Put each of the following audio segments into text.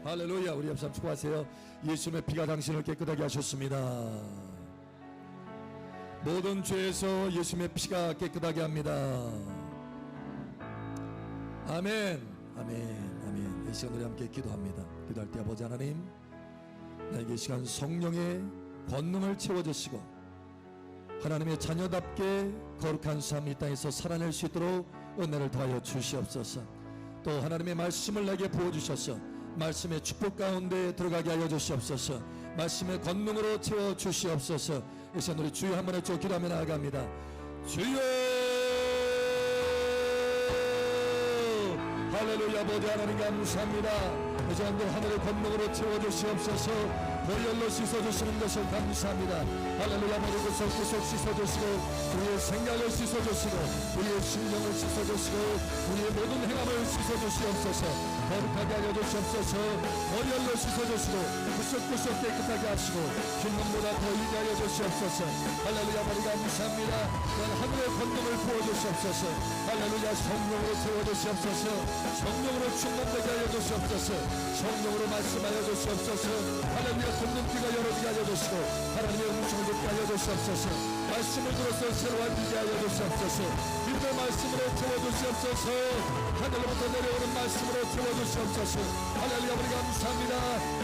할렐루야. 우리 옆사람 축복하세요. 예수님의 피가 당신을 깨끗하게 하셨습니다. 모든 죄에서 예수님의 피가 깨끗하게 합니다. 아멘, 아멘, 아멘. 이 시간 우리 함께 기도합니다. 기도할 때 아버지 하나님, 나에게 이 시간 성령의 권능을 채워주시고 하나님의 자녀답게 거룩한 삶 이 땅에서 살아낼 수 있도록 은혜를 더하여 주시옵소서. 또 하나님의 말씀을 내게 부어주셔서 말씀의 축복 가운데 들어가게 하여 주시옵소서. 말씀의 권능으로 채워 주시옵소서. 이 시간 우리 주여 한번 외쳐 기도하며 나아갑니다. 주여, 할렐루야. 아버지 하나님 감사합니다. 이 시간도 하늘의 권능으로 채워 주시옵소서. 보혈로 씻어주시는 것을 감사합니다. 할렐루야. 모든 것을 구속 씻어주시고 우리의 생각을 씻어주시고 우리의 심령을 씻어주시고 우리의 모든 행함을 씻어주시옵소서. 거룩하게 하여 주시옵소서. 보혈로 씻어주시고 구석구석 깨끗하게 하시고 흰눈보다 더 이게 하여 주시옵소서. 할렐루야. 머리 감사합니다. 하늘의 권능을 부어주시옵소서. 할렐루야. 성령으로 채워주시옵소서. 성령으로 충만되게 하여 주시옵소서. 성령으로 말씀하여 주시옵소서. 할렐루야. 듣는 귀가 열어지게 하여 주시고 하나님의 음성을 듣게 하여 주시옵소서. 말씀을 들어서 새로운 비게 하여 주시옵소서. 믿음의 말씀으로 채워주시옵소서. 하늘로부터 내려오는 말씀으로 채워주시옵소서. 할렐루야. 우리 감사합니다.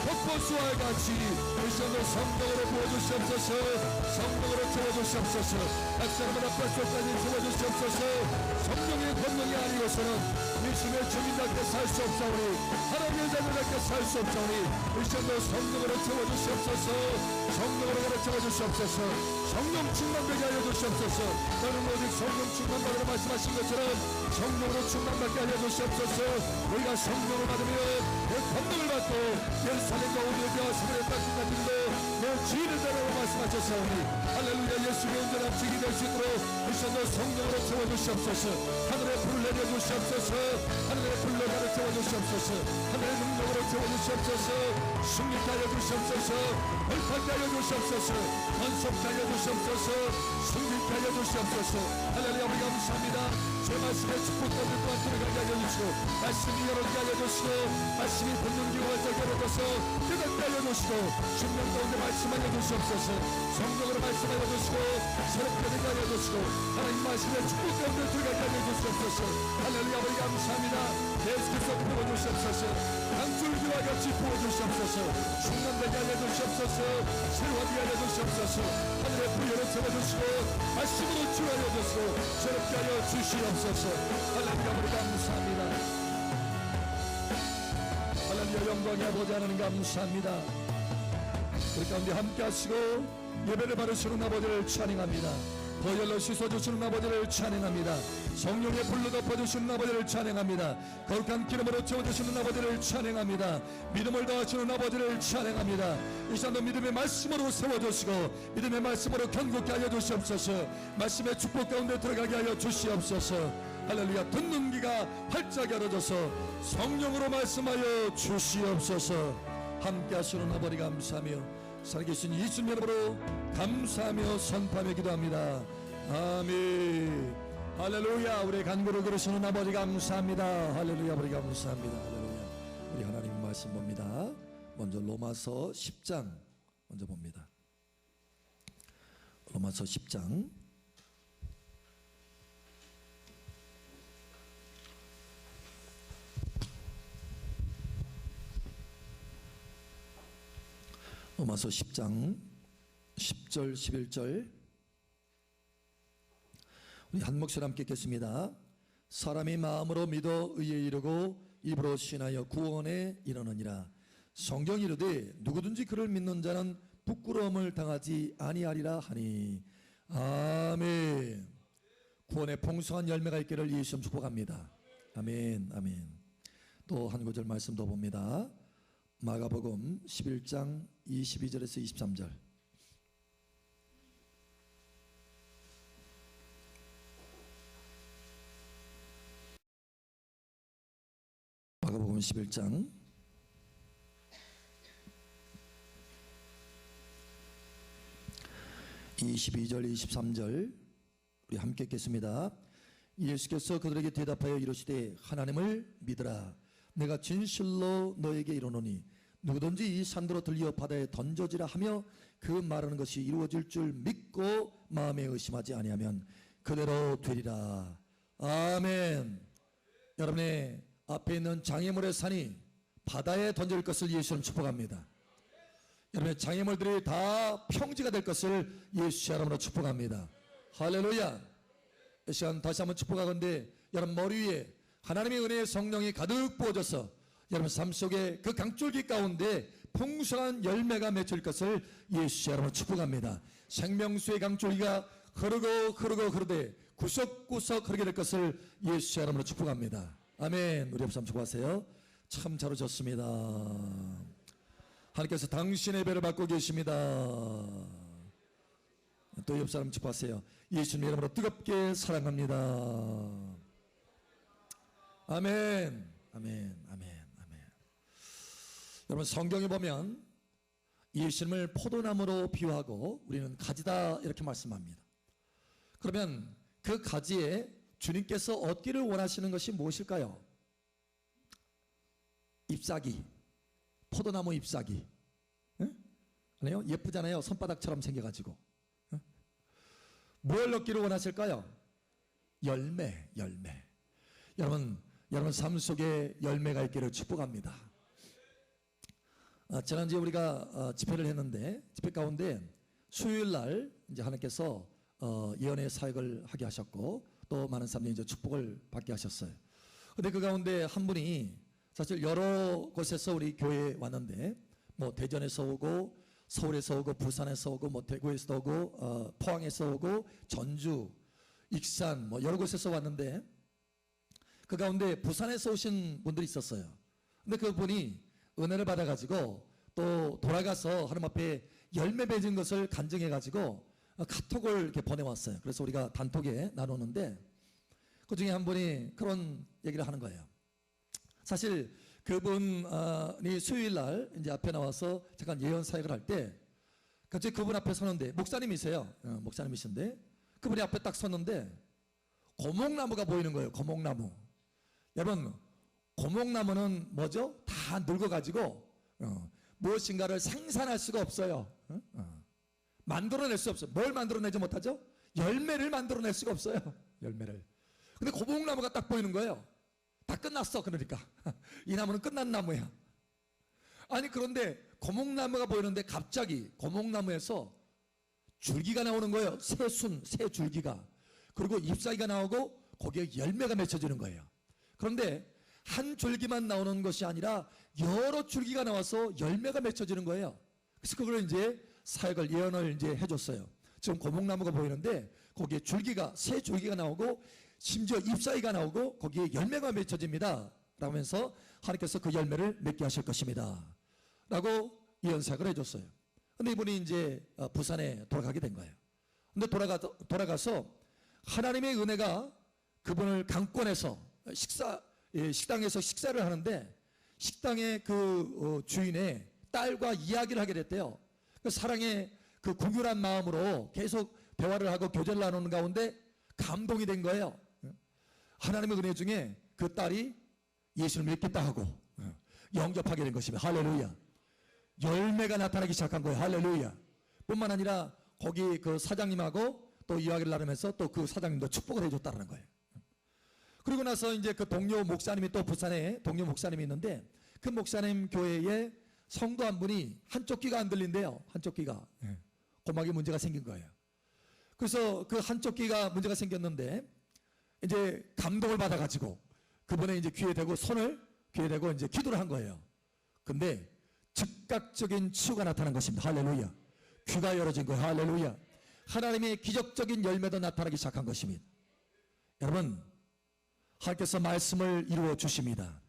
폭포수와 같이 이 시간을 성령으로 부어주시옵소서. 성령으로 채워주시옵소서. 악사람은 앞발속까지 채워주시옵소서. 성령의 권능이 아니고서는 예수님의 주민답게 살 수 없사오니 하나님의 자녀답게 살 수 없사오니 이 시간도 성령으로 채워주시옵소서. 성령으로 채워주시옵소서. 성령 충만되게 하여 주시옵소서. 너는 오직 성령 충만받으라 말씀하신 것처럼 성령으로 충만받게 하여 주시옵소서. 우리가 성령을 받으면 내 권능을 받고 예루살렘과 오디오비와 사마리아 땅끝 같은데 내 주인을 되라고 말씀하셨사오니 할렐루야. 예수의 온전한 증이 될 수 있도록 이 시간도 성령으로 채워주시옵소서. 하늘의 불을 내려주시옵소서. 하늘의 불로 나를 채워주시옵소서. 하늘의 능력으로 채워주시옵소서. 승리케 하여 주시옵소서. 벌파게 하여 주시옵소서. 번속케 하여 주시옵소서. 승리케 하여 주시옵소서. 할렐루야. 우리 감사합니다. 제 말씀의 축복과 뜻과 들어가게 하여 주시고 말씀이 열어지게 하여 주시고 말씀이 붙는 기와 활짝 열어져서 깨닫게 하여 주시고 심령 가운데 말씀하여 주시옵소서. 성령으로 말씀하여 주시고 새롭게 되게 하여 주시고 하나님 말씀의 축복 가운데 들어가게 하여 주시옵소서. 할렐루야. 우리 감사합니다. 계속해서 부어주시옵소서. 강줄기와 같이 부어주시옵소서. 충만되게 하여 주시옵소서. 새로워지게 하여 주시옵소서. 하늘의 부여를 채워주시고 말씀으로 치유하여 주시고 새롭게 하여 주시옵소서. 할렐루야. 우리 감사합니다. 할렐루야. 영광의 아버지 하나님 감사합니다. 우리 가운데 함께 하시고 예배를 받으시는 아버지를 찬양합니다. 보혈로 씻어주시는 아버지를 찬양합니다. 성령의 불로 덮어주시는 아버지를 찬양합니다. 거룩한 기름으로 채워주시는 아버지를 찬양합니다. 믿음을 더하시는 아버지를 찬양합니다. 이 시간도 믿음의 말씀으로 세워주시고 믿음의 말씀으로 견고케 하여 주시옵소서. 말씀의 축복 가운데 들어가게 하여 주시옵소서. 할렐루야. 듣는 귀가 활짝 열어져서 성령으로 말씀하여 주시옵소서. 함께 하시는 아버지 감사하며 살아계신 예수님 이름으로 감사하며 선포하며 기도합니다. 아멘. 할렐루야. 우리 간구를 들으시는 아버지 감사합니다. 할렐루야. 아버지 감사합니다. 할렐루야. 우리 하나님 말씀 봅니다. 먼저 로마서 10장 먼저 봅니다. 로마서 10장 로마서 10장 10절 11절 우리 한 목소리 함께 읽겠습니다. 사람이 마음으로 믿어 의에 이르고 입으로 신하여 구원에 이르느니라. 성경이 이르되 누구든지 그를 믿는 자는 부끄러움을 당하지 아니하리라 하니. 아멘. 구원의 풍성한 열매가 있기를 예수님 축복합니다. 아멘. 아멘. 또 한 구절 말씀 더 봅니다. 마가복음 11장 22절에서 23절. 마가복음 11장 22절 23절 우리 함께 읽겠습니다. 예수께서 그들에게 대답하여 이르시되 하나님을 믿으라. 내가 진실로 너에게 이르노니 누구든지 이 산도로 들려 바다에 던져지라 하며 그 말하는 것이 이루어질 줄 믿고 마음에 의심하지 아니하면 그대로 되리라. 아멘. 여러분의 앞에 있는 장애물의 산이 바다에 던질 것을 예수님 축복합니다. 여러분의 장애물들이 다 평지가 될 것을 예수 이름으로 축복합니다. 할렐루야. 이 시간 다시 한번 축복하건대 여러분 머리 위에 하나님의 은혜의 성령이 가득 부어져서 여러분 삶 속에 그 강줄기 가운데 풍성한 열매가 맺힐 것을 예수 이름으로 축복합니다. 생명수의 강줄기가 흐르되 구석구석 흐르게 될 것을 예수 이름으로 축복합니다. 아멘. 우리 옆사람 축복하세요. 참 잘 오셨습니다. 하나님께서 당신의 배를 받고 계십니다. 또 옆사람 축복하세요. 예수님 이름으로 뜨겁게 사랑합니다. 아멘. 아멘. 아멘. 아멘. 여러분 성경에 보면 예수님을 포도나무로 비유하고 우리는 가지다 이렇게 말씀합니다. 그러면 그 가지에 주님께서 얻기를 원하시는 것이 무엇일까요? 잎사귀, 포도나무 잎사귀. 응? 아니요? 예쁘잖아요. 손바닥처럼 생겨가지고. 응? 뭘 얻기를 원하실까요? 열매. 여러분 삶 속에 열매가 있기를 축복합니다. 지난주에 우리가 집회를 했는데 집회 가운데 수요일 날 이제 하나님께서 예언의 사역을 하게 하셨고 또 많은 사람들이 이제 축복을 받게 하셨어요. 근데 그 가운데 한 분이 사실 여러 곳에서 우리 교회에 왔는데 뭐 대전에서 오고 서울에서 오고 부산에서 오고 뭐 대구에서 오고 포항에서 오고 전주, 익산 뭐 여러 곳에서 왔는데 그 가운데 부산에서 오신 분들이 있었어요. 근데 그분이 은혜를 받아가지고 또 돌아가서 하나님 앞에 열매 맺은 것을 간증해가지고 카톡을 이렇게 보내왔어요. 그래서 우리가 단톡에 나누는데 그 중에 한 분이 그런 얘기를 하는 거예요. 사실 그분이 수요일 날 이제 앞에 나와서 잠깐 예언 사역을 할 때 갑자기 그분 앞에 서는데 목사님이세요. 목사님이신데 그분이 앞에 딱 섰는데 고목나무가 보이는 거예요. 고목나무. 여러분 고목나무는 뭐죠? 다 늙어가지고 무엇인가를 생산할 수가 없어요. 만들어낼 수 없어요. 뭘 만들어내지 못하죠? 열매를 만들어낼 수가 없어요. 열매를. 근데 고목나무가 딱 보이는 거예요. 다 끝났어. 그러니까 이 나무는 끝난 나무야. 아니 그런데 고목나무가 보이는데 갑자기 고목나무에서 줄기가 나오는 거예요. 새 줄기가. 그리고 잎사귀가 나오고 거기에 열매가 맺혀지는 거예요. 그런데 한 줄기만 나오는 것이 아니라 여러 줄기가 나와서 열매가 맺혀지는 거예요. 그래서 그걸 이제 사역을 예언을 이제 해줬어요. 지금 고목나무가 보이는데 거기에 새 줄기가 나오고 심지어 잎사귀가 나오고 거기에 열매가 맺혀집니다. 라면서 하나님께서 그 열매를 맺게 하실 것입니다. 라고 예언 사역을 해줬어요. 근데 이분이 이제 부산에 돌아가게 된 거예요. 근데 돌아가서 하나님의 은혜가 그분을 강권해서 식당에서 식사를 하는데 식당의 그 주인의 딸과 이야기를 하게 됐대요. 그 사랑의 그 궁휼한 마음으로 계속 대화를 하고 교제를 나누는 가운데 감동이 된 거예요. 하나님의 은혜 중에 그 딸이 예수를 믿겠다 하고 영접하게 된 것입니다. 할렐루야. 열매가 나타나기 시작한 거예요. 할렐루야. 뿐만 아니라 거기 그 사장님하고 또 이야기를 나누면서 또 그 사장님도 축복을 해줬다는 거예요. 그리고 나서 이제 그 동료 목사님이 또 부산에 동료 목사님이 있는데 그 목사님 교회에 성도 한 분이 한쪽 귀가 안 들린대요. 한쪽 귀가. 고막에 문제가 생긴 거예요. 그래서 그 한쪽 귀가 문제가 생겼는데 이제 감동을 받아가지고 그분의 이제 귀에 대고 손을 귀에 대고 이제 기도를 한 거예요. 근데 즉각적인 치유가 나타난 것입니다. 할렐루야. 귀가 열어진 거예요. 할렐루야. 하나님의 기적적인 열매도 나타나기 시작한 것입니다. 여러분, 하나님께서 말씀을 이루어 주십니다.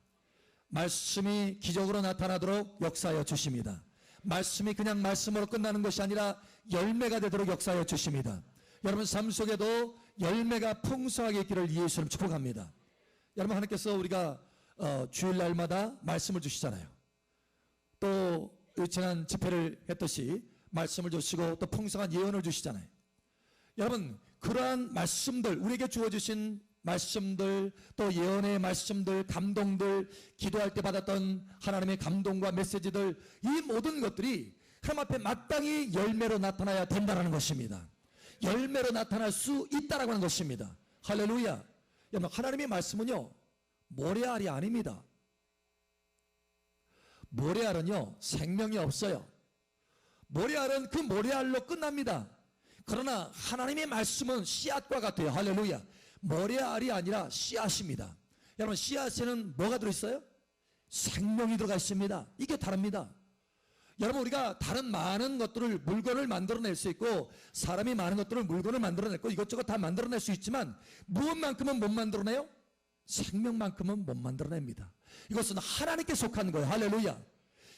말씀이 기적으로 나타나도록 역사하여 주십니다. 말씀이 그냥 말씀으로 끝나는 것이 아니라 열매가 되도록 역사하여 주십니다. 여러분 삶 속에도 열매가 풍성하게 있기를 예수님 축복합니다. 여러분 하나님께서 우리가 주일날마다 말씀을 주시잖아요. 또 지난 집회를 했듯이 말씀을 주시고 또 풍성한 예언을 주시잖아요. 여러분 그러한 말씀들 우리에게 주어주신 말씀들, 또 예언의 말씀들, 감동들, 기도할 때 받았던 하나님의 감동과 메시지들, 이 모든 것들이 하나님 앞에 마땅히 열매로 나타나야 된다는 것입니다. 열매로 나타날 수 있다라고 하는 것입니다. 할렐루야. 여러분, 하나님의 말씀은요, 모래알이 아닙니다. 모래알은요, 생명이 없어요. 모래알은 그 모래알로 끝납니다. 그러나 하나님의 말씀은 씨앗과 같아요. 할렐루야. 모래알이 아니라 씨앗입니다. 여러분, 씨앗에는 뭐가 들어있어요? 생명이 들어가 있습니다. 이게 다릅니다. 여러분, 우리가 다른 많은 것들을, 물건을 만들어낼 수 있고, 사람이 많은 것들을, 물건을 만들어냈고, 이것저것 다 만들어낼 수 있지만, 무엇만큼은 못 만들어내요? 생명만큼은 못 만들어냅니다. 이것은 하나님께 속한 거예요. 할렐루야.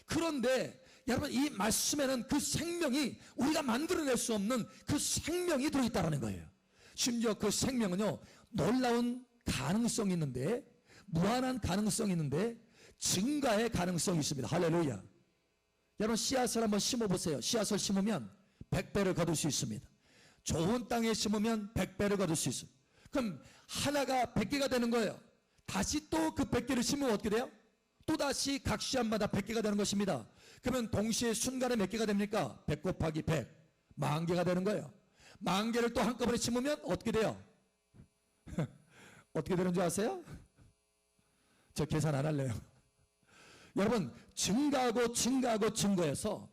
그런데 여러분, 이 말씀에는 그 생명이, 우리가 만들어낼 수 없는 그 생명이 들어있다는 거예요. 심지어 그 생명은요, 놀라운 가능성이 있는데, 무한한 가능성이 있는데, 증가의 가능성이 있습니다. 할렐루야. 여러분, 씨앗을 한번 심어보세요. 씨앗을 심으면 100배를 거둘 수 있습니다. 좋은 땅에 심으면 100배를 거둘 수 있어요. 그럼 하나가 100개가 되는 거예요. 다시 또 그 100개를 심으면 어떻게 돼요? 또다시 각 씨앗마다 100개가 되는 것입니다. 그러면 동시에 순간에 몇 개가 됩니까? 100 곱하기 100, 10,000개가 되는 거예요. 10,000개를 또 한꺼번에 심으면 어떻게 돼요? 어떻게 되는 줄 아세요? 저 계산 안 할래요. 여러분, 증가하고 증가하고 증거해서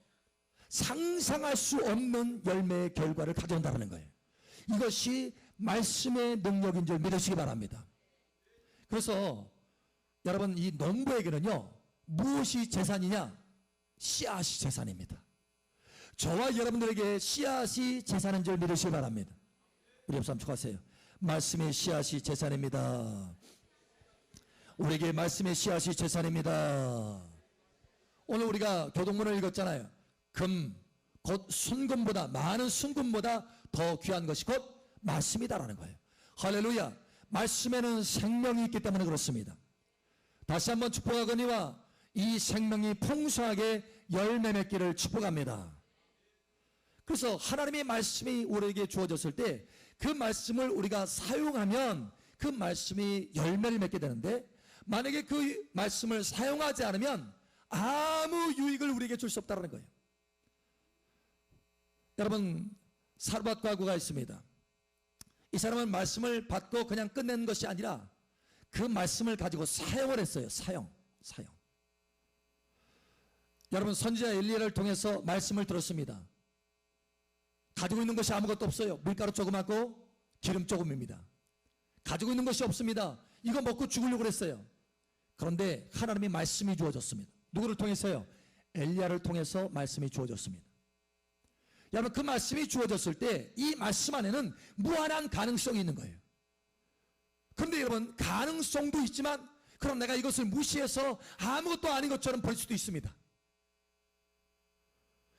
상상할 수 없는 열매의 결과를 가져온다는 거예요. 이것이 말씀의 능력인 줄 믿으시기 바랍니다. 그래서 여러분, 이 농부에게는요, 무엇이 재산이냐? 씨앗이 재산입니다. 저와 여러분들에게 씨앗이 재산인 줄 믿으시기 바랍니다. 우리 옆 사람 축하하세요. 말씀의 씨앗이 재산입니다. 우리에게 말씀의 씨앗이 재산입니다. 오늘 우리가 교동문을 읽었잖아요. 금, 곧 순금보다, 많은 순금보다 더 귀한 것이 곧 말씀이다라는 거예요. 할렐루야. 말씀에는 생명이 있기 때문에 그렇습니다. 다시 한번 축복하거니와 이 생명이 풍성하게 열매 맺기를 축복합니다. 그래서 하나님의 말씀이 우리에게 주어졌을 때 그 말씀을 우리가 사용하면 그 말씀이 열매를 맺게 되는데, 만약에 그 말씀을 사용하지 않으면 아무 유익을 우리에게 줄 수 없다는 거예요. 여러분, 사르밧 과부가 있습니다. 이 사람은 말씀을 받고 그냥 끝내는 것이 아니라 그 말씀을 가지고 사용을 했어요. 사용. 여러분, 선지자 엘리야를 통해서 말씀을 들었습니다. 가지고 있는 것이 아무것도 없어요. 밀가루 조금하고 기름 조금입니다. 가지고 있는 것이 없습니다. 이거 먹고 죽으려고 그랬어요. 그런데 하나님의 말씀이 주어졌습니다. 누구를 통해서요? 엘리야를 통해서 말씀이 주어졌습니다. 여러분, 그 말씀이 주어졌을 때 이 말씀 안에는 무한한 가능성이 있는 거예요. 그런데 여러분, 가능성도 있지만 그럼 내가 이것을 무시해서 아무것도 아닌 것처럼 볼 수도 있습니다.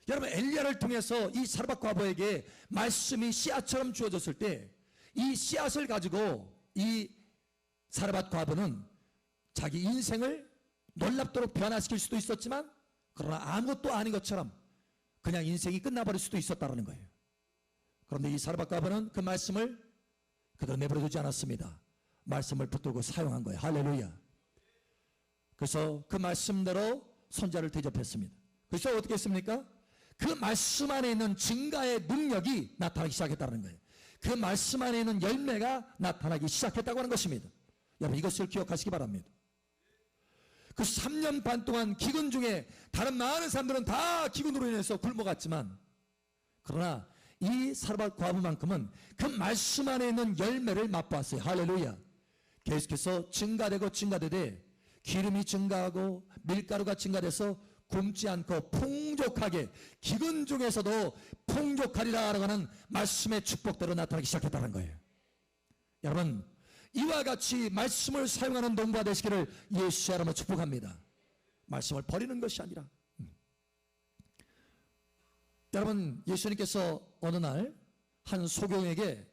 여러분, 엘리야를 통해서 이 사르밧 과부에게 말씀이 씨앗처럼 주어졌을 때 이 씨앗을 가지고 이 사르밧 과부는 자기 인생을 놀랍도록 변화시킬 수도 있었지만, 그러나 아무것도 아닌 것처럼 그냥 인생이 끝나버릴 수도 있었다는 거예요. 그런데 이 사르밧 과부는 그 말씀을 그대로 내버려두지 않았습니다. 말씀을 붙들고 사용한 거예요. 할렐루야. 그래서 그 말씀대로 손자를 대접했습니다. 그래서 어떻게 했습니까? 그 말씀 안에 있는 증가의 능력이 나타나기 시작했다는 거예요. 그 말씀 안에 있는 열매가 나타나기 시작했다고 하는 것입니다. 여러분, 이것을 기억하시기 바랍니다. 그 3년 반 동안 기근 중에 다른 많은 사람들은 다 기근으로 인해서 굶어갔지만, 그러나 이 사르밧 과부만큼은 그 말씀 안에 있는 열매를 맛보았어요. 할렐루야. 계속해서 증가되고 증가되되 기름이 증가하고 밀가루가 증가돼서 굶지 않고 풍족하게, 기근 중에서도 풍족하리라라고 하는 말씀의 축복대로 나타나기 시작했다는 거예요. 여러분, 이와 같이 말씀을 사용하는 농부가 되시기를 예수의 이름으로 축복합니다. 말씀을 버리는 것이 아니라. 여러분, 예수님께서 어느 날 한 소경에게,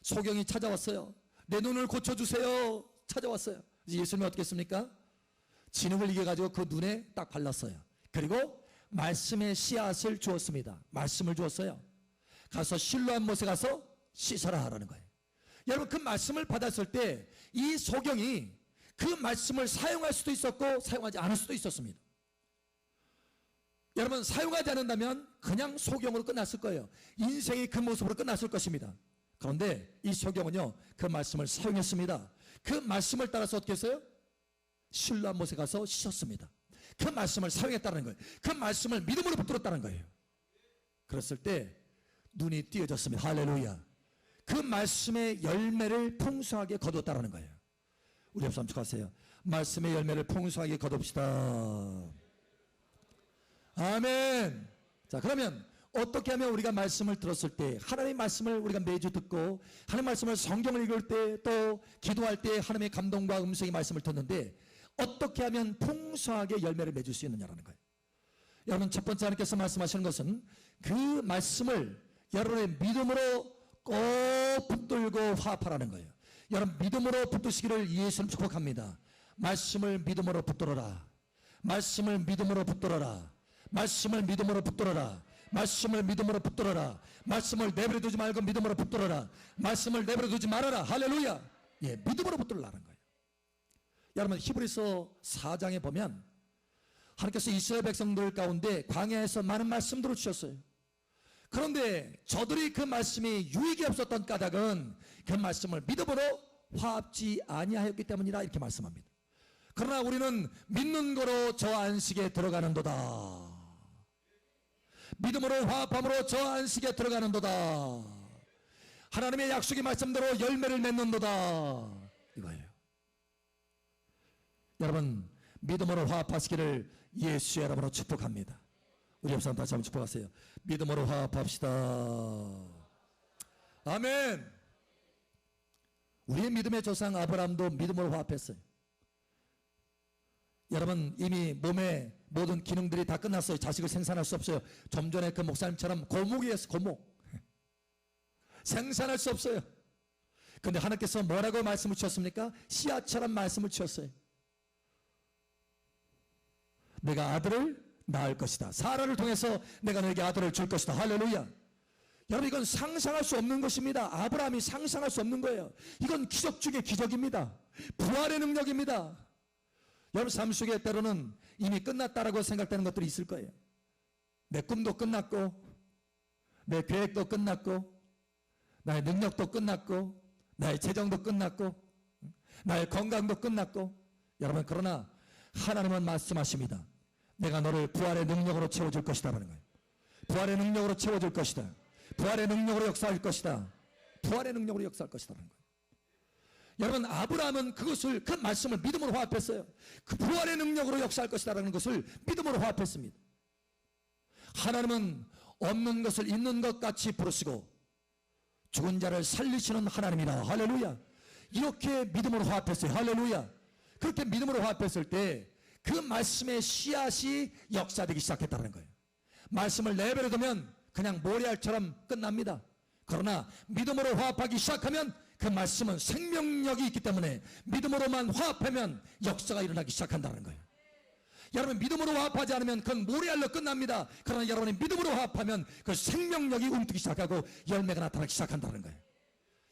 소경이 찾아왔어요. 내 눈을 고쳐주세요. 찾아왔어요. 예수님이 어떻게 했습니까? 진흙을 이겨가지고 그 눈에 딱 발랐어요. 그리고 말씀의 씨앗을 주었습니다. 말씀을 주었어요. 가서 실로암 못에 가서 씻어라 하라는 거예요. 여러분 그 말씀을 받았을 때 이 소경이 그 말씀을 사용할 수도 있었고 사용하지 않을 수도 있었습니다. 여러분 사용하지 않는다면 그냥 소경으로 끝났을 거예요. 인생이 그 모습으로 끝났을 것입니다. 그런데 이 소경은요 그 말씀을 사용했습니다. 그 말씀을 따라서 어떻게 했어요? 실로암 못에 가서 씻었습니다. 그 말씀을 사용했다는 거예요. 그 말씀을 믿음으로 붙들었다는 거예요. 그랬을 때 눈이 띄어졌습니다. 할렐루야. 그 말씀의 열매를 풍성하게 거두었다는 거예요. 우리 옆 사람 축하하세요. 말씀의 열매를 풍성하게 거둡시다. 아멘. 자, 그러면 어떻게 하면 우리가 말씀을 들었을 때 하나님의 말씀을 우리가 매주 듣고 하나님의 말씀을 성경을 읽을 때 또 기도할 때 하나님의 감동과 음성의 말씀을 듣는데 어떻게 하면 풍성하게 열매를 맺을 수 있느냐라는 거예요. 여러분 첫 번째 하나님께서 말씀하시는 것은 그 말씀을 여러분의 믿음으로 꼭 붙들고 화합하라는 거예요. 여러분 믿음으로 붙드시기를 예수님 축복합니다. 말씀을 믿음으로 붙들어라. 말씀을 믿음으로 붙들어라. 말씀을 믿음으로 붙들어라. 말씀을 믿음으로 붙들어라. 말씀을 내버려 두지 말고 믿음으로 붙들어라. 말씀을 내버려 두지 말아라. 할렐루야. 예, 믿음으로 붙들라는 거예요. 여러분 히브리서 4장에 보면 하나님께서 이스라엘 백성들 가운데 광야에서 많은 말씀들을 주셨어요. 그런데 저들이 그 말씀이 유익이 없었던 까닭은 그 말씀을 믿음으로 화합지 아니하였기 때문이라 이렇게 말씀합니다. 그러나 우리는 믿는 거로 저 안식에 들어가는도다. 믿음으로 화합함으로 저 안식에 들어가는도다. 하나님의 약속의 말씀대로 열매를 맺는도다. 이거예요. 여러분 믿음으로 화합하시기를 예수의 이름으로 축복합니다. 우리 옆 사람 다시 한번 축복하세요. 믿음으로 화합합시다. 아멘. 우리의 믿음의 조상 아브라함도 믿음으로 화합했어요. 여러분 이미 몸의 모든 기능들이 다 끝났어요. 자식을 생산할 수 없어요. 좀 전에 그 목사님처럼 고목이었어요. 고목. 생산할 수 없어요. 그런데 하나님께서 뭐라고 말씀을 주셨습니까? 씨앗처럼 말씀을 주셨어요. 내가 아들을 낳을 것이다. 사라를 통해서 내가 너에게 아들을 줄 것이다. 할렐루야. 여러분 이건 상상할 수 없는 것입니다. 아브라함이 상상할 수 없는 거예요. 이건 기적 중의 기적입니다. 부활의 능력입니다. 여러분 삶 속에 때로는 이미 끝났다라고 생각되는 것들이 있을 거예요. 내 꿈도 끝났고 내 계획도 끝났고 나의 능력도 끝났고 나의 재정도 끝났고 나의 건강도 끝났고 여러분 그러나 하나님은 말씀하십니다. 내가 너를 부활의 능력으로 채워줄 것이다 라는 거예요. 부활의 능력으로 채워줄 것이다. 부활의 능력으로 역사할 것이다. 부활의 능력으로 역사할 것이다 라는 거예요. 여러분 아브라함은 그것을 그 말씀을 믿음으로 화합했어요. 그 부활의 능력으로 역사할 것이다 라는 것을 믿음으로 화합했습니다. 하나님은 없는 것을 있는 것 같이 부르시고 죽은 자를 살리시는 하나님이다. 할렐루야. 이렇게 믿음으로 화합했어요. 할렐루야. 그렇게 믿음으로 화합했을 때 그 말씀의 씨앗이 역사되기 시작했다는 거예요. 말씀을 내버려 두면 그냥 모래알처럼 끝납니다. 그러나 믿음으로 화합하기 시작하면 그 말씀은 생명력이 있기 때문에 믿음으로만 화합하면 역사가 일어나기 시작한다는 거예요. 여러분 믿음으로 화합하지 않으면 그건 모래알로 끝납니다. 그러나 여러분이 믿음으로 화합하면 그 생명력이 움트기 시작하고 열매가 나타나기 시작한다는 거예요.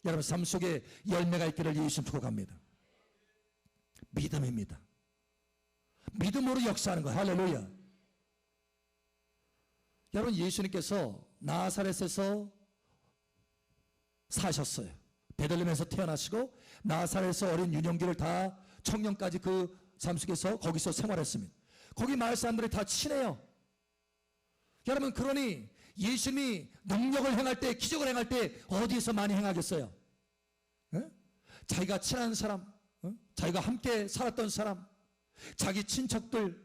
여러분 삶 속에 열매가 있기를 예수님 축복합니다. 믿음입니다. 믿음으로 역사하는 거예요. 할렐루야. 여러분 예수님께서 나사렛에서 사셨어요. 베들레헴에서 태어나시고 나사렛에서 어린 유년기를 다 청년까지 그 삶 속에서 거기서 생활했습니다. 거기 마을 사람들이 다 친해요. 여러분 그러니 예수님이 능력을 행할 때 기적을 행할 때 어디에서 많이 행하겠어요? 에? 자기가 친한 사람, 자기가 함께 살았던 사람, 자기 친척들,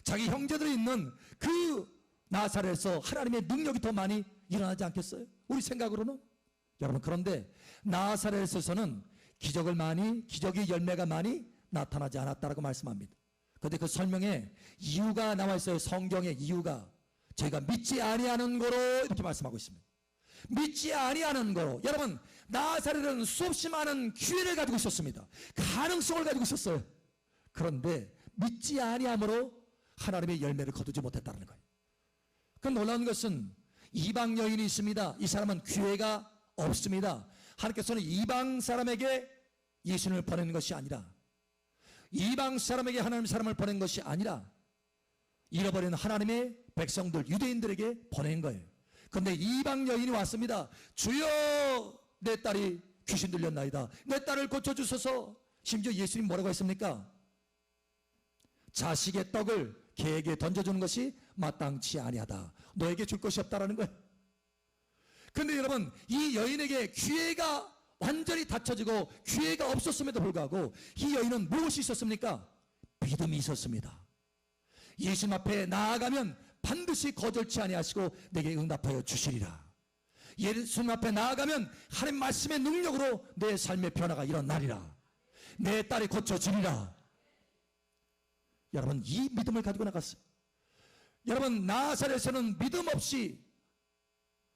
자기 형제들이 있는 그 나사렛에서 하나님의 능력이 더 많이 일어나지 않겠어요? 우리 생각으로는. 여러분 그런데 나사렛에서는 기적의 열매가 많이 나타나지 않았다라고 말씀합니다. 그런데 그 설명에 이유가 나와 있어요. 성경의 이유가 저희가 믿지 아니하는 거로 이렇게 말씀하고 있습니다. 믿지 아니하는 거로. 여러분 나사렛은 수없이 많은 기회를 가지고 있었습니다. 가능성을 가지고 있었어요. 그런데 믿지 아니함으로 하나님의 열매를 거두지 못했다는 거예요. 그 놀라운 것은 이방 여인이 있습니다. 이 사람은 기회가 없습니다. 하나님께서는 이방 사람에게 예수님을 보내는 것이 아니라, 이방 사람에게 하나님 사람을 보낸 것이 아니라 잃어버린 하나님의 백성들, 유대인들에게 보낸 거예요. 그런데 이방 여인이 왔습니다. 주여, 내 딸이 귀신 들렸나이다. 내 딸을 고쳐주소서. 심지어 예수님 뭐라고 했습니까? 자식의 떡을 개에게 던져주는 것이 마땅치 아니하다. 너에게 줄 것이 없다라는 거예요. 그런데 여러분, 이 여인에게 기회가 완전히 닫혀지고 기회가 없었음에도 불구하고 이 여인은 무엇이 있었습니까? 믿음이 있었습니다. 예수님 앞에 나아가면 반드시 거절치 아니하시고 내게 응답하여 주시리라. 예수님 앞에 나아가면 하나님 말씀의 능력으로 내 삶의 변화가 일어나리라. 내 딸이 고쳐지리라. 여러분, 이 믿음을 가지고 나갔어요. 여러분, 나사렛에서는 믿음 없이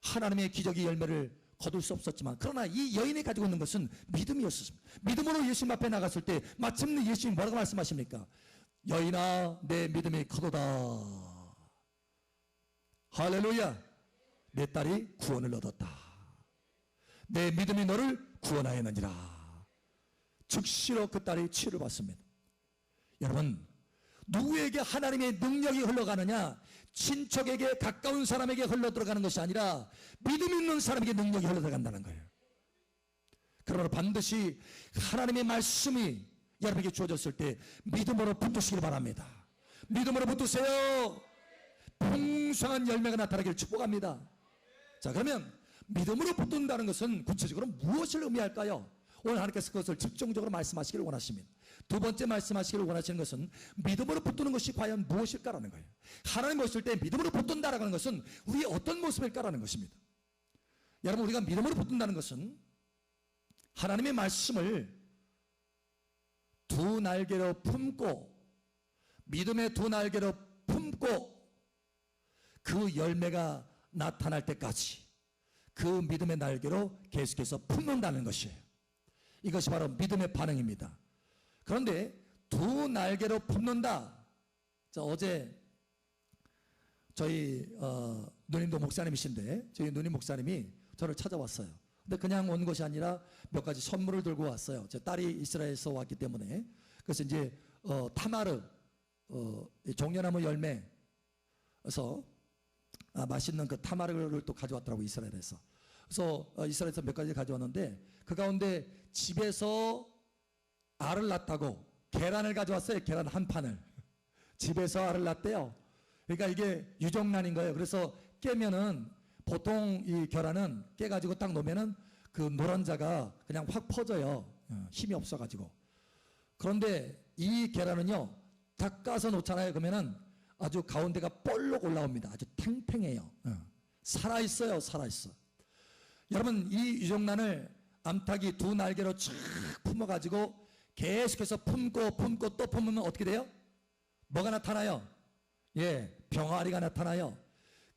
하나님의 기적의 열매를 거둘 수 없었지만, 그러나 이 여인이 가지고 있는 것은 믿음이었습니다. 믿음으로 예수님 앞에 나갔을 때 마침내 예수님이 뭐라고 말씀하십니까? 여인아, 내 믿음이 크도다. 할렐루야. 내 딸이 구원을 얻었다. 내 믿음이 너를 구원하였느니라. 즉시로 그 딸이 치유를 받습니다. 여러분, 누구에게 하나님의 능력이 흘러가느냐? 친척에게, 가까운 사람에게 흘러들어가는 것이 아니라 믿음 있는 사람에게 능력이 흘러들어간다는 거예요. 그러므로 반드시 하나님의 말씀이 여러분에게 주어졌을 때 믿음으로 붙으시길 바랍니다. 믿음으로 붙으세요. 풍성한 열매가 나타나기를 축복합니다. 자, 그러면 믿음으로 붙는다는 것은 구체적으로 무엇을 의미할까요? 오늘 하나님께서 그것을 집중적으로 말씀하시기를 원하십니다. 두 번째 말씀하시기를 원하시는 것은 믿음으로 붙드는 것이 과연 무엇일까라는 거예요. 하나님 보실 때 믿음으로 붙든다라는 것은 우리의 어떤 모습일까라는 것입니다. 여러분, 우리가 믿음으로 붙든다는 것은 하나님의 말씀을 두 날개로 품고, 믿음의 두 날개로 품고 그 열매가 나타날 때까지 그 믿음의 날개로 계속해서 품는다는 것이에요. 이것이 바로 믿음의 반응입니다. 그런데 두 날개로 품는다. 어제 저희 누님도 목사님이신데, 저희 누님 목사님이 저를 찾아왔어요. 근데 그냥 온 것이 아니라 몇 가지 선물을 들고 왔어요. 제 딸이 이스라엘에서 왔기 때문에. 그래서 이제 타마르, 종려나무 열매에서 맛있는 그 타마르를 또 가져왔더라고, 이스라엘에서. 그래서 이스라엘에서 몇 가지 가져왔는데, 그 가운데 집에서 알을 낳다고 계란을 가져왔어요. 계란 한 판을. 집에서 알을 낳대요. 그러니까 이게 유정란인 거예요. 그래서 깨면은, 보통 이 계란은 깨가지고 딱 놓으면은 그 노른자가 그냥 확 퍼져요. 힘이 없어가지고. 그런데 이 계란은요, 다 까서 놓잖아요. 그러면은 아주 가운데가 볼록 올라옵니다. 아주 탱탱해요. 살아있어요. 살아있어. 여러분, 이 유정란을 암탉이 두 날개로 쫙 품어가지고 계속해서 품고 또 품으면 어떻게 돼요? 뭐가 나타나요? 예, 병아리가 나타나요.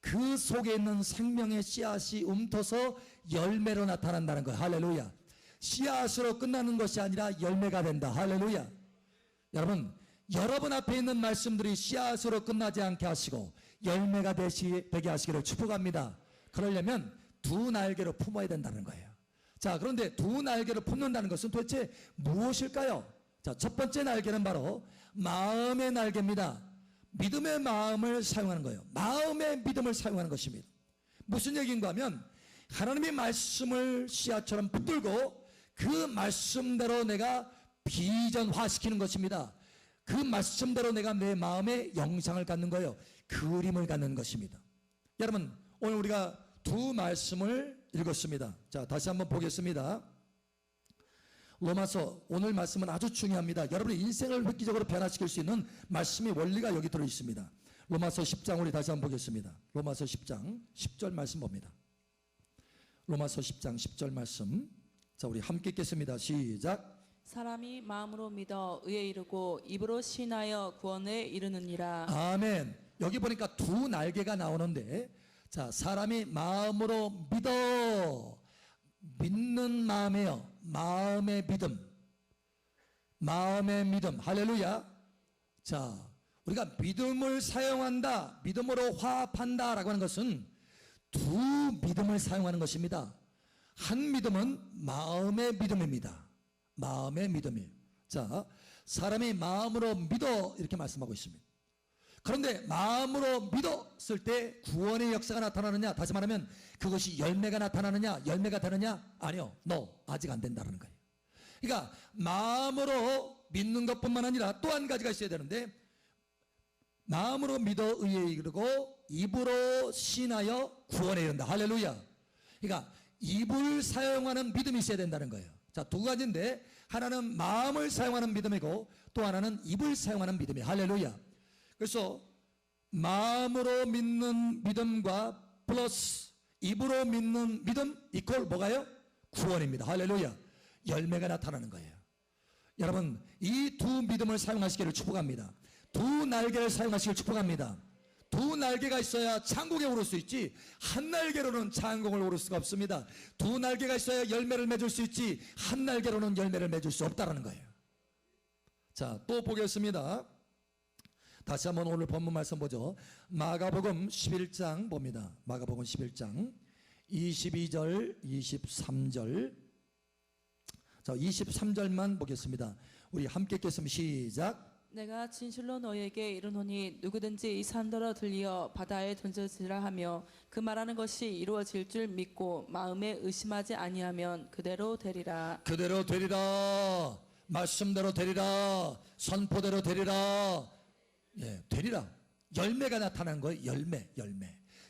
그 속에 있는 생명의 씨앗이 움터서 열매로 나타난다는 거예요. 할렐루야. 씨앗으로 끝나는 것이 아니라 열매가 된다. 할렐루야. 여러분, 여러분 앞에 있는 말씀들이 씨앗으로 끝나지 않게 하시고 열매가 되게 하시기를 축복합니다. 그러려면 두 날개로 품어야 된다는 거예요. 자, 그런데 두 날개로 품는다는 것은 도대체 무엇일까요? 자, 첫 번째 날개는 바로 마음의 날개입니다. 믿음의 마음을 사용하는 거예요. 마음의 믿음을 사용하는 것입니다. 무슨 얘기인가 하면 하나님의 말씀을 씨앗처럼 붙들고 그 말씀대로 내가 비전화시키는 것입니다. 그 말씀대로 내가 내 마음의 영상을 갖는 거예요. 그림을 갖는 것입니다. 여러분, 오늘 우리가 두 말씀을 읽었습니다. 자, 다시 한번 보겠습니다. 로마서, 오늘 말씀은 아주 중요합니다. 여러분의 인생을 획기적으로 변화시킬 수 있는 말씀의 원리가 여기 들어 있습니다. 로마서 10장 우리 다시 한번 보겠습니다. 로마서 10장 10절 말씀 봅니다. 로마서 10장 10절 말씀. 자, 우리 함께 읽겠습니다. 시작. 사람이 마음으로 믿어 의에 이르고 입으로 신하여 구원에 이르느니라. 아멘. 여기 보니까 두 날개가 나오는데, 자, 사람이 마음으로 믿어. 믿는 마음이에요. 마음의 믿음. 마음의 믿음. 할렐루야. 자, 우리가 믿음을 사용한다, 믿음으로 화합한다 라고 하는 것은 두 믿음을 사용하는 것입니다. 한 믿음은 마음의 믿음입니다. 마음의 믿음이에요. 자, 사람이 마음으로 믿어 이렇게 말씀하고 있습니다. 그런데 마음으로 믿었을 때 구원의 역사가 나타나느냐, 다시 말하면 그것이 열매가 나타나느냐, 열매가 되느냐? 아니요, 아직 안 된다는 거예요. 그러니까 마음으로 믿는 것뿐만 아니라 또 한 가지가 있어야 되는데, 마음으로 믿어 의에 이르고 입으로 신하여 구원에 이른다. 할렐루야. 그러니까 입을 사용하는 믿음이 있어야 된다는 거예요. 자, 두 가지인데, 하나는 마음을 사용하는 믿음이고 또 하나는 입을 사용하는 믿음이에요. 할렐루야. 그래서 마음으로 믿는 믿음과 플러스 입으로 믿는 믿음 이퀄 뭐가요? 구원입니다. 할렐루야. 열매가 나타나는 거예요. 여러분, 이 두 믿음을 사용하시기를 축복합니다. 두 날개를 사용하시기를 축복합니다. 두 날개가 있어야 천국에 오를 수 있지, 한 날개로는 천국을 오를 수가 없습니다. 두 날개가 있어야 열매를 맺을 수 있지, 한 날개로는 열매를 맺을 수 없다는 거예요. 자, 또 보겠습니다. 다시 한번 오늘 본문 말씀 보죠. 마가복음 11장 봅니다. 마가복음 11장 22절 23절. 자, 23절만 보겠습니다. 우리 함께 읽겠습니다. 시작. 내가 진실로 너희에게 이르노니 누구든지 이 산더러 들리어 바다에 던져지라 하며 그 말하는 것이 이루어질 줄 믿고 마음에 의심하지 아니하면 그대로 되리라. 그대로 되리라. 말씀대로 되리라. 선포대로 되리라. 예, 되리라. 열매가 나타나는 거예요. 열매.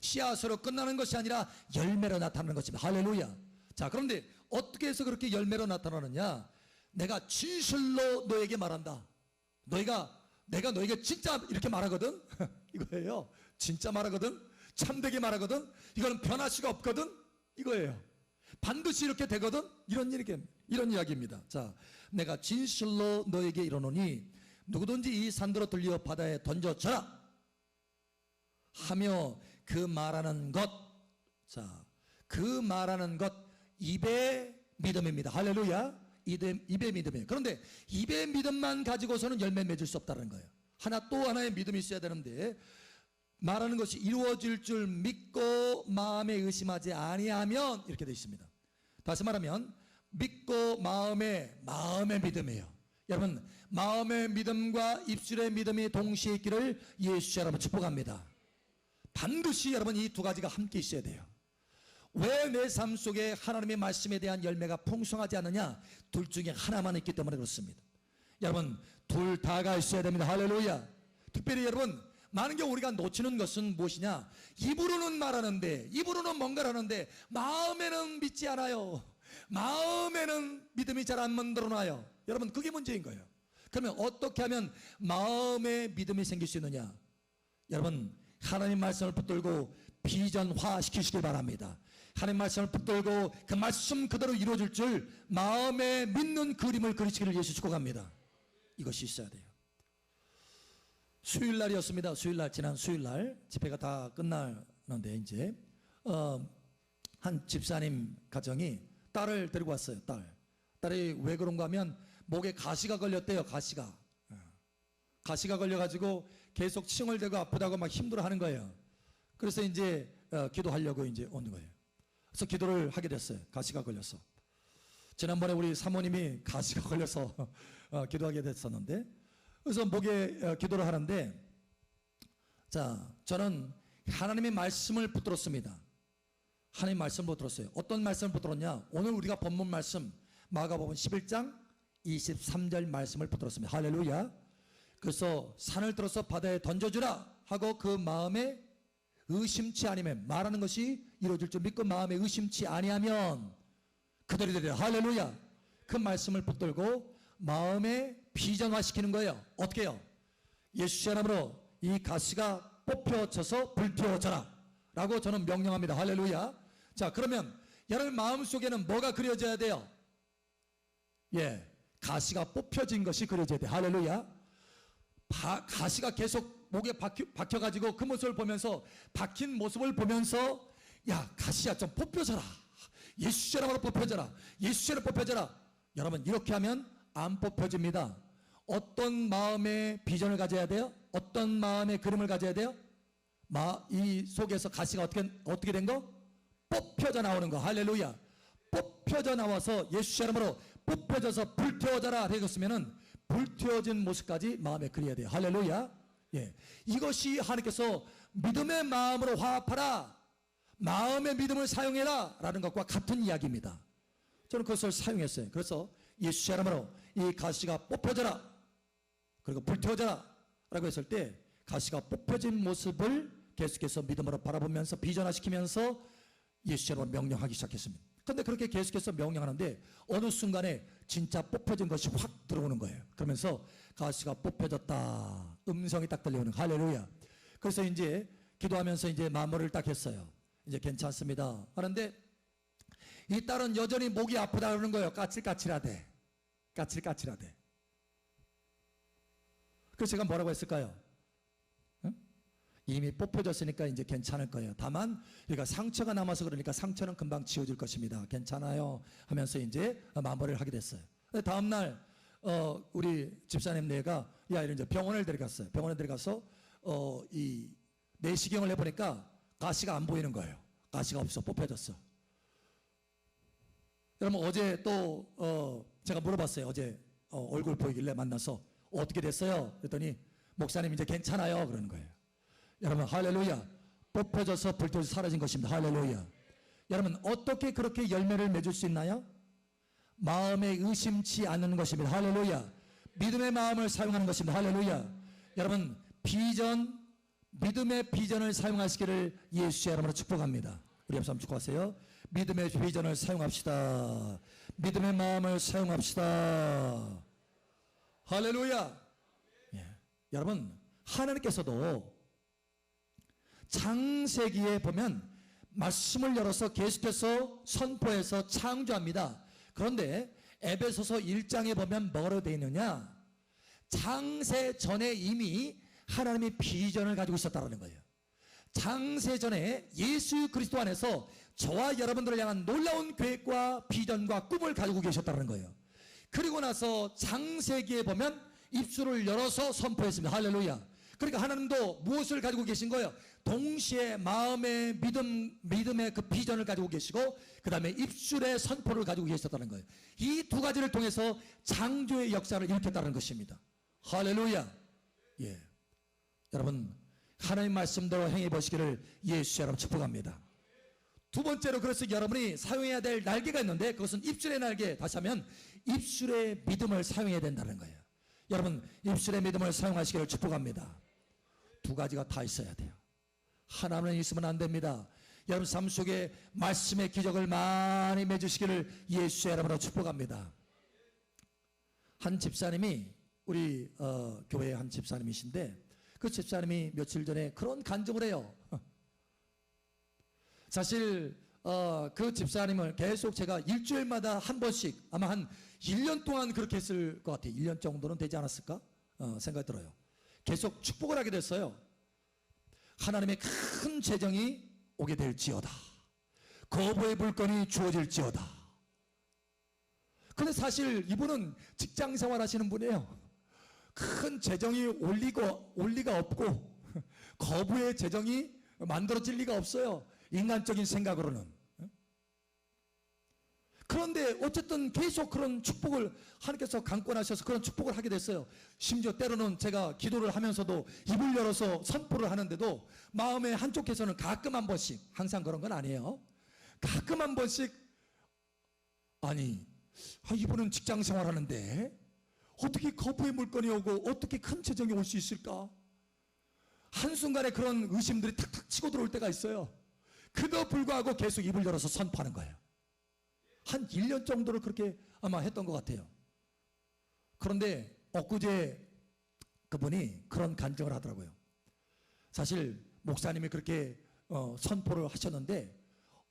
씨앗으로 끝나는 것이 아니라 열매로 나타나는 것입니다. 할렐루야. 자, 그런데 어떻게 해서 그렇게 열매로 나타나느냐? 내가 진실로 너에게 말한다. 내가 너에게 진짜 이렇게 말하거든. 이거예요. 진짜 말하거든. 참되게 말하거든. 이거는 변할 수가 없거든. 이거예요. 반드시 이렇게 되거든. 이런 이야기입니다. 자, 내가 진실로 너에게 이르노니 누구든지 이 산더러 들려 바다에 던져져라 하며 그 말하는 것, 자, 그 말하는 것 입의 믿음입니다. 할렐루야. 입의 믿음이에요. 그런데 입의 믿음만 가지고서는 열매 맺을 수 없다는 거예요. 또 하나의 믿음이 있어야 되는데, 말하는 것이 이루어질 줄 믿고 마음에 의심하지 아니하면 이렇게 되어 있습니다. 다시 말하면 믿고 마음의 믿음이에요. 여러분, 마음의 믿음과 입술의 믿음이 동시에 있기를 예수 여러분 축복합니다. 반드시 여러분 이 두 가지가 함께 있어야 돼요. 왜 내 삶 속에 하나님의 말씀에 대한 열매가 풍성하지 않느냐? 둘 중에 하나만 있기 때문에 그렇습니다. 여러분, 둘 다가 있어야 됩니다. 할렐루야. 특별히 여러분, 많은 경우 우리가 놓치는 것은 무엇이냐? 입으로는 말하는데, 입으로는 뭔가를 하는데 마음에는 믿지 않아요. 마음에는 믿음이 잘 안 만들어놔요. 여러분, 그게 문제인 거예요. 그러면 어떻게 하면 마음의 믿음이 생길 수 있느냐? 여러분, 하나님 말씀을 붙들고 비전화 시키시길 바랍니다. 하나님 말씀을 붙들고 그 말씀 그대로 이루어질 줄 마음에 믿는 그림을 그리시기를 예수 축복합니다. 이것이 있어야 돼요. 수요일날이었습니다. 지난 수요일날 집회가 다 끝나는데 이제 한 집사님 가정이 딸을 데리고 왔어요. 딸이 왜 그런가 하면 목에 가시가 걸렸대요. 가시가 걸려가지고 계속 칭얼대고 아프다고 막 힘들어하는 거예요. 그래서 이제 기도하려고 이제 오는 거예요. 그래서 기도를 하게 됐어요. 가시가 걸려서. 지난번에 우리 사모님이 가시가 걸려서 기도하게 됐었는데, 그래서 목에 기도를 하는데, 자, 저는 하나님의 말씀을 붙들었습니다. 하나님의 말씀을 붙들었어요. 어떤 말씀을 붙들었냐? 오늘 우리가 본문 말씀 마가복음 11장 23절 말씀을 붙들었습니다. 할렐루야. 그래서 산을 들어서 바다에 던져주라 하고 그 마음에 의심치 아니면, 말하는 것이 이루어질 줄 믿고 마음에 의심치 아니하면 그대로 되리라. 할렐루야. 그 말씀을 붙들고 마음에 비전화시키는 거예요. 어떻게 해요? 예수 이름으로 이 가시가 뽑혀져서 불태워져라 라고 저는 명령합니다. 할렐루야. 자, 그러면 여러분 마음속에는 뭐가 그려져야 돼요? 예, 가시가 뽑혀진 것이 그려져야 돼요. 할렐루야. 가시가 계속 목에 박혀가지고 그 모습을 보면서, 박힌 모습을 보면서, 야, 가시야 좀 뽑혀져라. 예수 이름으로 뽑혀져라. 예수 이름으로 뽑혀져라. 여러분, 이렇게 하면 안 뽑혀집니다. 어떤 마음의 비전을 가져야 돼요? 어떤 마음의 그림을 가져야 돼요? 이 속에서 가시가 어떻게 된 거? 뽑혀져 나오는 거. 할렐루야. 뽑혀져 나와서 예수 이름으로 뽑혀져서 불태워져라 되었으면은 불태워진 모습까지 마음에 그려야 돼요. 할렐루야. 예, 이것이 하나님께서 믿음의 마음으로 화합하라, 마음의 믿음을 사용해라 라는 것과 같은 이야기입니다. 저는 그것을 사용했어요. 그래서 예수 이름으로 이 가시가 뽑혀져라, 그리고 불태워져라 라고 했을 때 가시가 뽑혀진 모습을 계속해서 믿음으로 바라보면서 비전화시키면서 예수 이름으로 명령하기 시작했습니다. 그런데 그렇게 계속해서 명령하는데 어느 순간에 진짜 뽑혀진 것이 확 들어오는 거예요. 그러면서 가시가 뽑혀졌다, 음성이 딱 들려오는, 할렐루야. 그래서 이제 기도하면서 이제 마무리를 딱 했어요. 이제 괜찮습니다 하는데 이 딸은 여전히 목이 아프다 그러는 거예요. 까칠까칠하대, 까칠까칠하대. 그래서 제가 뭐라고 했을까요? 응? 이미 뽑혀졌으니까 이제 괜찮을 거예요. 다만 그러니까 상처가 남아서 그러니까 상처는 금방 지워질 것입니다. 괜찮아요 하면서 이제 마무리를 하게 됐어요. 다음날 우리 집사님 네가 이 아이를 이제 병원을 데려갔어요. 병원에 데려가서 이 내시경을 해보니까 가시가 안 보이는 거예요. 가시가 없어, 뽑혀졌어. 여러분 어제 또 제가 물어봤어요. 어제 얼굴 보이길래 만나서 어떻게 됐어요? 그랬더니 목사님 이제 괜찮아요 그러는 거예요. 여러분 할렐루야. 뽑혀져서 불태워져 사라진 것입니다. 할렐루야. 여러분 어떻게 그렇게 열매를 맺을 수 있나요? 마음에 의심치 않는 것입니다. 할렐루야. 믿음의 마음을 사용하는 것입니다. 할렐루야. 여러분 비전, 믿음의 비전을 사용하시기를 예수의 이름으로 축복합니다. 우리 옆 사람 축복하세요. 믿음의 비전을 사용합시다. 믿음의 마음을 사용합시다. 할렐루야. 예. 여러분 하나님께서도 창세기에 보면 말씀을 열어서 계속해서 선포해서 창조합니다. 그런데 에베소서 1장에 보면 뭐로 되어 있느냐, 창세 전에 이미 하나님이 비전을 가지고 있었다는 거예요. 창세 전에 예수 그리스도 안에서 저와 여러분들을 향한 놀라운 계획과 비전과 꿈을 가지고 계셨다는 거예요. 그리고 나서 창세기에 보면 입술을 열어서 선포했습니다. 할렐루야. 그러니까 하나님도 무엇을 가지고 계신 거예요? 동시에 마음의 믿음의 그 비전을 가지고 계시고 그 다음에 입술의 선포를 가지고 계셨다는 거예요. 이 두 가지를 통해서 창조의 역사를 일으켰다는 것입니다. 할렐루야. 예. 여러분 하나님 말씀대로 행해 보시기를 예수 여러분 축복합니다. 두 번째로 그래서 여러분이 사용해야 될 날개가 있는데 그것은 입술의 날개, 다시 하면 입술의 믿음을 사용해야 된다는 거예요. 여러분 입술의 믿음을 사용하시기를 축복합니다. 두 가지가 다 있어야 돼요. 하나는 있으면 안 됩니다. 여러분 삶 속에 말씀의 기적을 많이 맺으시기를 예수의 이름으로 축복합니다. 한 집사님이 우리 교회의 한 집사님이신데 그 집사님이 며칠 전에 그런 간증을 해요. 사실 그 집사님을 계속 제가 일주일마다 한 번씩 아마 한 1년 동안 그렇게 했을 것 같아요. 1년 정도는 되지 않았을까 생각이 들어요. 계속 축복을 하게 됐어요. 하나님의 큰 재정이 오게 될지어다. 거부의 물건이 주어질지어다. 근데 사실 이분은 직장 생활 하시는 분이에요. 큰 재정이 올 리가 없고 거부의 재정이 만들어질 리가 없어요. 인간적인 생각으로는. 그런데 어쨌든 계속 그런 축복을 하나님께서 강권하셔서 그런 축복을 하게 됐어요. 심지어 때로는 제가 기도를 하면서도 입을 열어서 선포를 하는데도 마음의 한쪽에서는 가끔 한 번씩, 항상 그런 건 아니에요. 가끔 한 번씩 아니 이분은 직장 생활하는데 어떻게 거부의 물건이 오고 어떻게 큰 재정이 올 수 있을까? 한순간에 그런 의심들이 탁탁 치고 들어올 때가 있어요. 그도 불구하고 계속 입을 열어서 선포하는 거예요. 한 1년 정도를 그렇게 아마 했던 것 같아요. 그런데 엊그제 그분이 그런 간증을 하더라고요. 사실 목사님이 그렇게 선포를 하셨는데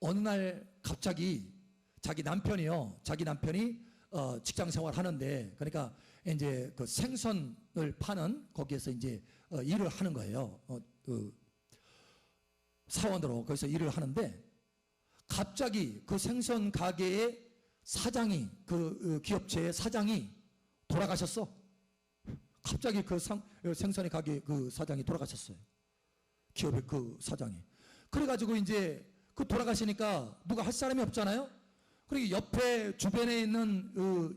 어느 날 갑자기 자기 남편이 직장 생활 하는데 그러니까 이제 그 생선을 파는 거기에서 이제 일을 하는 거예요. 그 사원으로 거기서 일을 하는데 갑자기 그 생선 가게의 사장이 그 기업체의 사장이 돌아가셨어. 갑자기 그 생선의 가게 그 사장이 돌아가셨어요. 기업의 그 사장이. 그래가지고 이제 그 돌아가시니까 누가 할 사람이 없잖아요. 그리고 옆에 주변에 있는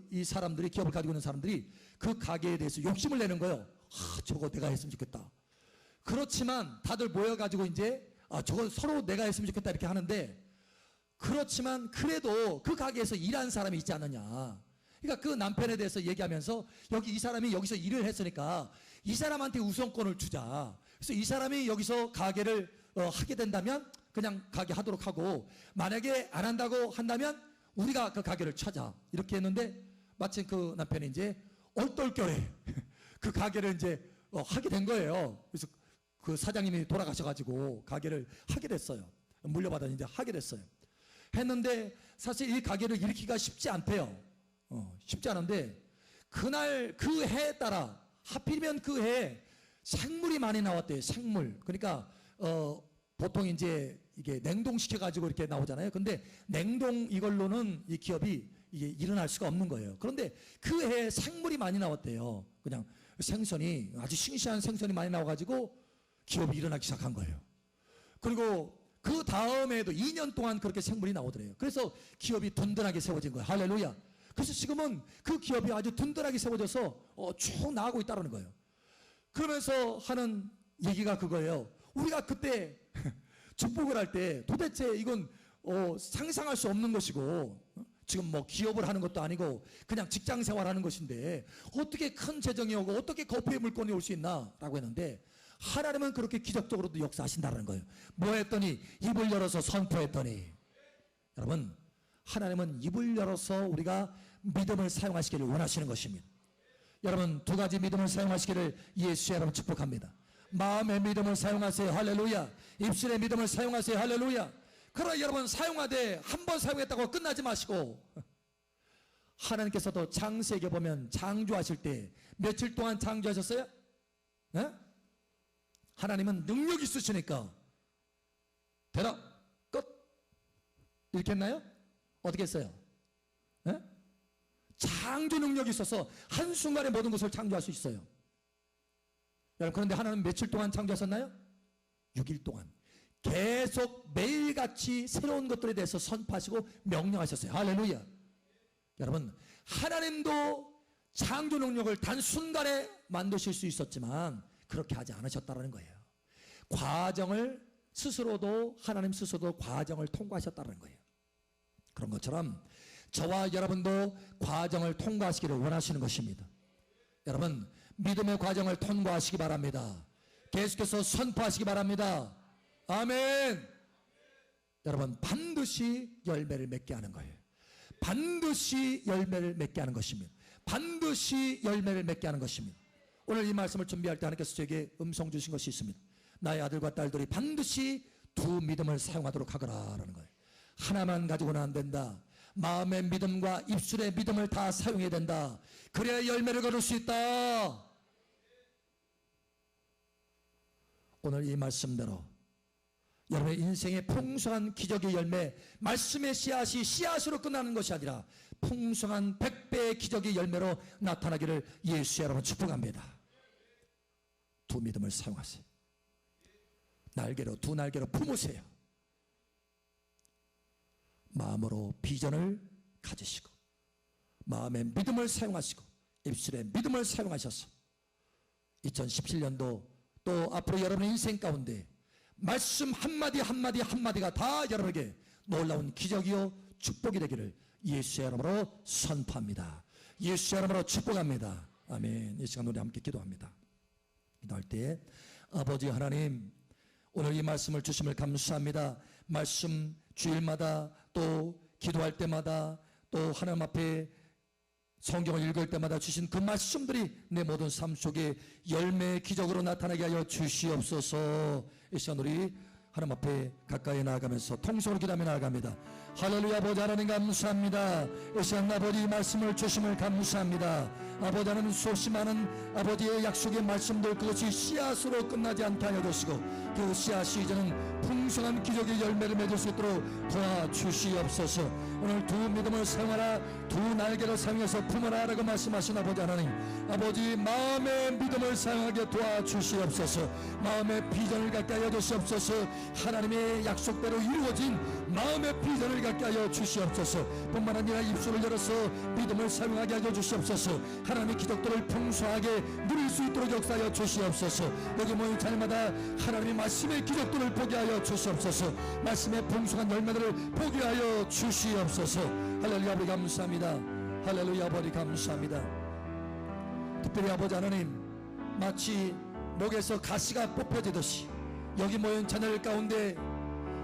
이 사람들이, 기업을 가지고 있는 사람들이 그 가게에 대해서 욕심을 내는 거예요. 저거 내가 했으면 좋겠다. 그렇지만 다들 모여가지고 이제 저거 서로 내가 했으면 좋겠다 이렇게 하는데, 그렇지만 그래도 그 가게에서 일한 사람이 있지 않느냐. 그러니까 그 남편에 대해서 얘기하면서 이 사람이 여기서 일을 했으니까 이 사람한테 우선권을 주자. 그래서 이 사람이 여기서 가게를 하게 된다면 그냥 가게 하도록 하고, 만약에 안 한다고 한다면 우리가 그 가게를 찾아. 이렇게 했는데 마침 그 남편이 이제 얼떨결에 그 가게를 이제 하게 된 거예요. 그래서 그 사장님이 돌아가셔가지고 가게를 하게 됐어요. 물려받아 이제 하게 됐어요. 했는데 사실 이 가게를 일으키기가 쉽지 않대요. 쉽지 않은데 그날 그 해에 따라 하필이면 그 해에 생물이 많이 나왔대요. 생물. 그러니까 보통 이제 이게 냉동시켜 가지고 이렇게 나오잖아요. 근데 냉동 이걸로는 이 기업이 이게 일어날 수가 없는 거예요. 그런데 그 해에 생물이 많이 나왔대요. 그냥 생선이, 아주 싱싱한 생선이 많이 나와가지고 기업이 일어나기 시작한 거예요. 그리고 그 다음에도 2년 동안 그렇게 생물이 나오더래요. 그래서 기업이 든든하게 세워진 거예요. 할렐루야. 그래서 지금은 그 기업이 아주 든든하게 세워져서 쭉 나가고 있다는 거예요. 그러면서 하는 얘기가 그거예요. 우리가 그때 축복을 할 때 도대체 이건 상상할 수 없는 것이고, 지금 뭐 기업을 하는 것도 아니고 그냥 직장 생활하는 것인데 어떻게 큰 재정이 오고 어떻게 거피의 물건이 올 수 있나 라고 했는데, 하나님은 그렇게 기적적으로도 역사하신다는 거예요. 뭐 했더니 입을 열어서 선포했더니, 여러분 하나님은 입을 열어서 우리가 믿음을 사용하시기를 원하시는 것입니다. 여러분 두 가지 믿음을 사용하시기를 예수의 이름으로 축복합니다. 마음의 믿음을 사용하세요. 할렐루야. 입술의 믿음을 사용하세요. 할렐루야. 그러나 여러분 사용하되 한 번 사용했다고 끝나지 마시고, 하나님께서도 창세기에 보면 창조하실 때 며칠 동안 창조하셨어요? 네? 하나님은 능력이 있으시니까 대답 끝 이렇게 했나요? 어떻게 했어요? 네? 창조 능력이 있어서 한순간에 모든 것을 창조할 수 있어요. 여러분 그런데 하나님은 며칠 동안 창조하셨나요? 6일 동안 계속 매일같이 새로운 것들에 대해서 선포하시고 명령하셨어요. 할렐루야. 여러분 하나님도 창조 능력을 단순간에 만드실 수 있었지만 그렇게 하지 않으셨다는 거예요. 과정을 스스로도, 하나님 스스로도 과정을 통과하셨다는 거예요. 그런 것처럼 저와 여러분도 과정을 통과하시기를 원하시는 것입니다. 여러분 믿음의 과정을 통과하시기 바랍니다. 계속해서 선포하시기 바랍니다. 아멘. 여러분 반드시 열매를 맺게 하는 거예요. 반드시 열매를 맺게 하는 것입니다. 반드시 열매를 맺게 하는 것입니다. 오늘 이 말씀을 준비할 때 하나님께서 저에게 음성 주신 것이 있습니다. 나의 아들과 딸들이 반드시 두 믿음을 사용하도록 하거라라는 거예요. 하나만 가지고는 안 된다. 마음의 믿음과 입술의 믿음을 다 사용해야 된다. 그래야 열매를 거둘 수 있다. 오늘 이 말씀대로 여러분의 인생의 풍성한 기적의 열매, 말씀의 씨앗이 씨앗으로 끝나는 것이 아니라 풍성한 100배의 기적의 열매로 나타나기를 예수의 이름으로 축복합니다. 두 믿음을 사용하세요. 날개로, 두 날개로 품으세요. 마음으로 비전을 가지시고 마음의 믿음을 사용하시고 입술의 믿음을 사용하셔서 2017년도 또 앞으로 여러분의 인생 가운데 말씀 한마디 한마디 한마디가 다 여러분에게 놀라운 기적이요 축복이 되기를 예수의 이름으로 선포합니다. 예수의 이름으로 축복합니다. 아멘. 이 시간 우리 함께 기도합니다. 기도할 때 아버지 하나님, 오늘 이 말씀을 주심을 감사합니다. 말씀 주일마다 또 기도할 때마다 또 하나님 앞에 성경을 읽을 때마다 주신 그 말씀들이 내 모든 삶 속에 열매의 기적으로 나타나게 하여 주시옵소서. 이 시간 우리 하나님 앞에 가까이 나아가면서 통성으로 기도하며 나아갑니다. 할렐루야. 아버지 하나님 감사합니다. 이 시간 아버지 이 말씀을 주심을 감사합니다. 아버지 하나님 수없이 많은 아버지의 약속의 말씀들, 그것이 씨앗으로 끝나지 않게 하여 주시고 그 씨앗이 이제는 풍성한 기적의 열매를 맺을 수 있도록 도와주시옵소서. 오늘 두 믿음을 사용하라, 두 날개를 사용해서 품어라 라고 말씀하신 아버지 하나님, 아버지 마음의 믿음을 사용하게 도와주시옵소서. 마음의 비전을 갖게 하여 주시옵소서. 하나님의 약속대로 이루어진 마음의 비전을 갖게 하여 주시옵소서. 뿐만 아니라 입술을 열어서 믿음을 사용하게 하여 주시옵소서. 하나님의 기적들을 풍성하게 누릴 수 있도록 역사하여 주시옵소서. 여기 모인 자녀마다 하나님의 말씀의 기적들을 보게 하여 주시옵소서. 말씀의 풍성한 열매들을 보게 하여 주시옵소서. 할렐루야 아버지 감사합니다. 할렐루야 아버지 감사합니다. 특별히 아버지 하나님, 마치 목에서 가시가 뽑혀지듯이 여기 모인 자녀들 가운데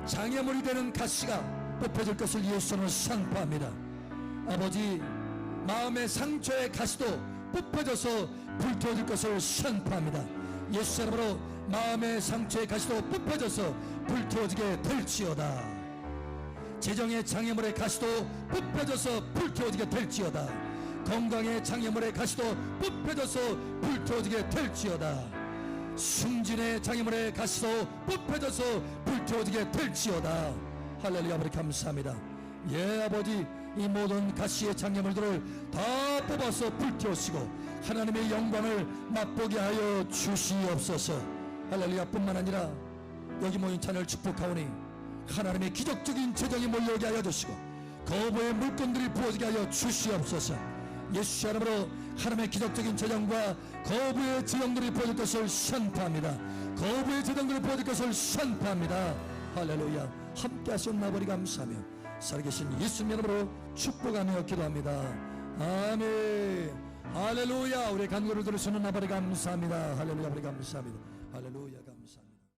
장애물이 되는 가시가 뽑혀질 것을 예수님을 선포합니다. 아버지, 마음의 상처의 가시도 뽑혀져서 불태워질 것을 선포합니다. 예수 이름으로 마음의 상처의 가시도 뽑혀져서 불태워지게 될지어다. 재정의 장애물의 가시도 뽑혀져서 불태워지게 될지어다. 건강의 장애물의 가시도 뽑혀져서 불태워지게 될지어다. 승진의 장애물의 가시도 뽑혀져서 불태워지게 될지어다. 할렐루야 아버지 감사합니다. 예 아버지, 이 모든 가시의 장애물들을 다 뽑아서 불태우시고 하나님의 영광을 맛보게 하여 주시옵소서. 할렐루야. 뿐만 아니라 여기 모인 자녀를 축복하오니 하나님의 기적적인 재정이 몰려오게 하여 주시고 거부의 물건들이 부어지게 하여 주시옵소서. 예수 이름으로 하나님의 기적적인 재정과 거부의 재정들이 부어질 것을 선포합니다. 거부의 재정들이 부어질 것을 선포합니다. 할렐루야. 함께 하신 아버지 감사하며 살아계신 예수님 이름으로 축복하며 기도합니다. 아멘. 할렐루야. 우리 간구를 들으시는 아버지 감사합니다. 할렐루야 아버지 감사합니다. 할렐루야.